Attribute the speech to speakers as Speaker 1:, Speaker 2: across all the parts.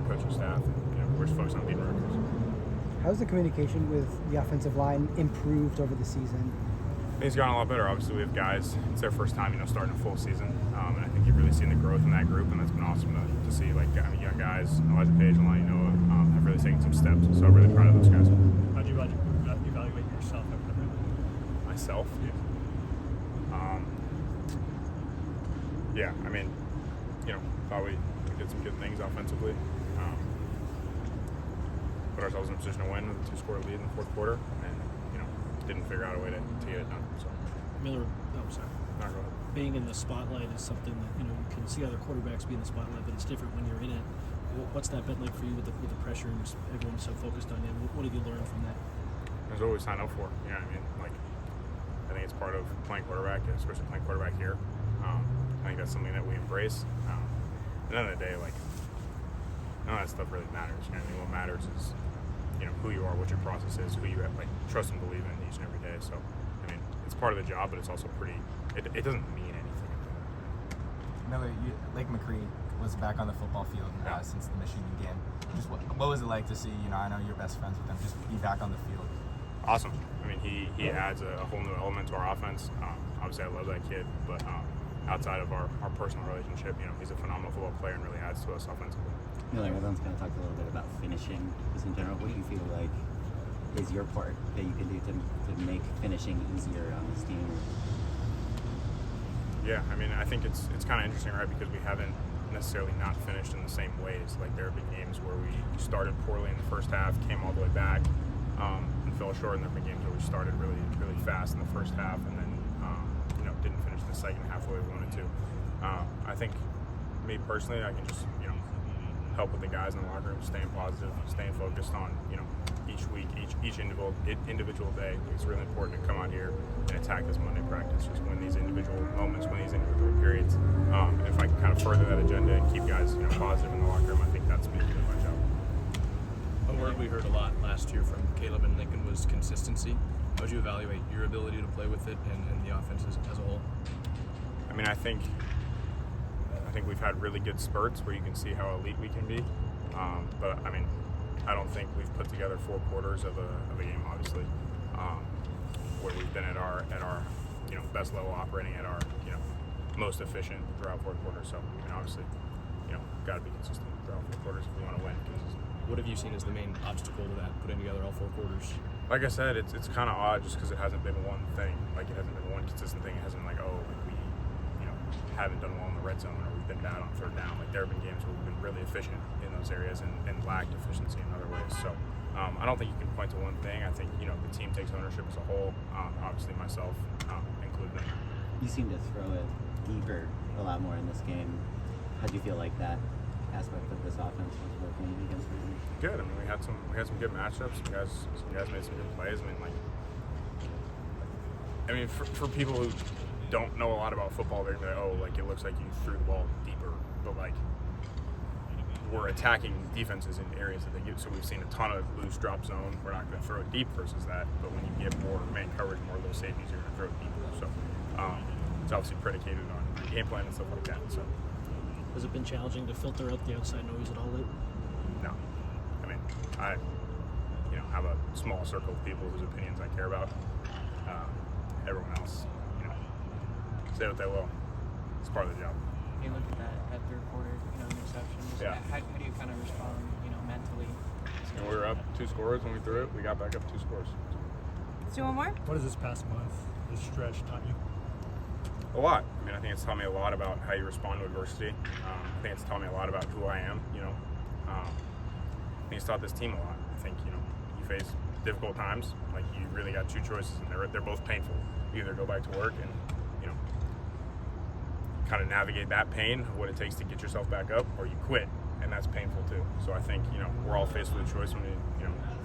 Speaker 1: coaching staff. And, we're just focused on beating Rutgers.
Speaker 2: How's the communication with the offensive line improved over the season?
Speaker 1: I think it's gotten a lot better. Obviously, we have guys, it's their first time, starting a full season. And I think you've really seen the growth in that group, and that's been awesome to see, young guys, Elijah Page and Lonnie Noah, have really taken some steps. So I'm really proud of those guys.
Speaker 3: How do you evaluate yourself after that?
Speaker 1: Myself? Thought we did some good things offensively. Put ourselves in a position to win with a 2-score lead in the fourth quarter, and didn't figure out a way to get it done. So
Speaker 4: Miller, being in the spotlight is something that you can see other quarterbacks be in the spotlight, but it's different when you're in it. What's that been like for you with the pressure and just everyone's so focused on you? What have you learned from that?
Speaker 1: That's what we signed up for. I think it's part of playing quarterback, especially playing quarterback here. I think that's something that we embrace. At the end of the day, none of that stuff really matters. What matters is, who you are, what your process is, who you trust and believe in each and every day. So, it's part of the job, but it's also it doesn't mean anything.
Speaker 5: Miller, Lake McCree was back on the football field since the Michigan game. Just what was it like to see? I know you're best friends with him. Just be back on the field.
Speaker 1: Awesome. He adds a whole new element to our offense. Obviously, I love that kid, but outside of our personal relationship, he's a phenomenal football player and really adds to us offensively.
Speaker 6: Miller, everyone's kind of talked a little bit about finishing just in general. What do you feel like is your part that you can do to make finishing easier on this team?
Speaker 1: Yeah, I think it's kind of interesting, right? Because we haven't necessarily not finished in the same ways. There have been games where we started poorly in the first half, came all the way back, and fell short. And there have been games where we started really, really fast in the first half, and then didn't finish the second half the way we wanted to. I think, me personally, I can just help with the guys in the locker room, staying positive, staying focused on each week, each individual day. It's really important to come out here and attack this Monday practice, just win these individual moments, win these individual periods. And if I can kind of further that agenda and keep guys positive in the locker room, I think that's me doing my job.
Speaker 3: One word we heard a lot last year from Caleb and Lincoln was consistency. How would you evaluate your ability to play with it and the offense as a whole?
Speaker 1: I think we've had really good spurts where you can see how elite we can be. But I don't think we've put together 4 quarters of a game, obviously, where we've been at our best level, operating at our most efficient throughout 4 quarters. So obviously, got to be consistent throughout 4 quarters if we want to win.
Speaker 3: What have you seen as the main obstacle to that, putting together all 4 quarters?
Speaker 1: Like I said, it's kind of odd just because it hasn't been one thing. It hasn't been one consistent thing. It hasn't been we haven't done well in the red zone or we've been bad on third down. There have been games where we've been really efficient in those areas and lacked efficiency in other ways. So I don't think you can point to one thing. I think the team takes ownership as a whole. Obviously myself included.
Speaker 6: You seem to throw it deeper a lot more in this game. How do you feel like that aspect of this offense was working against Virginia?
Speaker 1: Good. We had some good matchups. Some guys made some good plays. For people who don't know a lot about football, they're like, it looks like you threw the ball deeper, but we're attacking defenses in areas that they get. So we've seen a ton of loose drop zone. We're not going to throw it deep versus that, but when you get more man coverage, more low safeties, you're going to throw it deeper. So it's obviously predicated on game plan and stuff like that. So
Speaker 4: has it been challenging to filter out the outside noise at all late?
Speaker 1: No. I have a small circle of people whose opinions I care about. Everyone else, say what they will. It's part of the job.
Speaker 7: You look at that third quarter, interceptions.
Speaker 1: Yeah.
Speaker 7: How do you kind of respond, mentally?
Speaker 1: We were up 2 scores when we threw it. We got back up 2 scores.
Speaker 8: Let's do one more.
Speaker 3: What has this past month, this stretch, taught you?
Speaker 1: A lot. I think it's taught me a lot about how you respond to adversity. I think it's taught me a lot about who I am. I think it's taught this team a lot. I think you face difficult times. You really got 2 choices, and they're both painful. You either go back to work and kind of navigate that pain, what it takes to get yourself back up, or you quit, and that's painful too. So I think we're all faced with a choice when we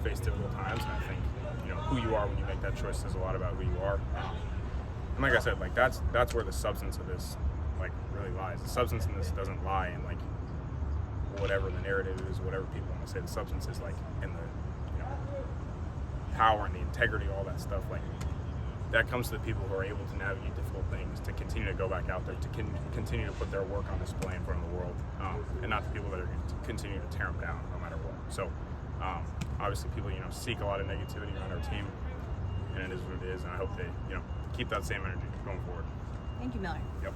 Speaker 1: face difficult times, and I think who you are when you make that choice says a lot about who you are. And like I said, that's where the substance of this really lies. The substance in this doesn't lie in whatever the narrative is, whatever people want to say. The substance is in the power and the integrity, all that stuff. that comes to the people who are able to navigate difficult things, to continue to go back out there, to continue to put their work on display in front of the world, and not the people that are going to continue to tear them down no matter what. So obviously people, seek a lot of negativity around our team, and it is what it is, and I hope they, keep that same energy going forward.
Speaker 8: Thank you, Miller.
Speaker 1: Yep.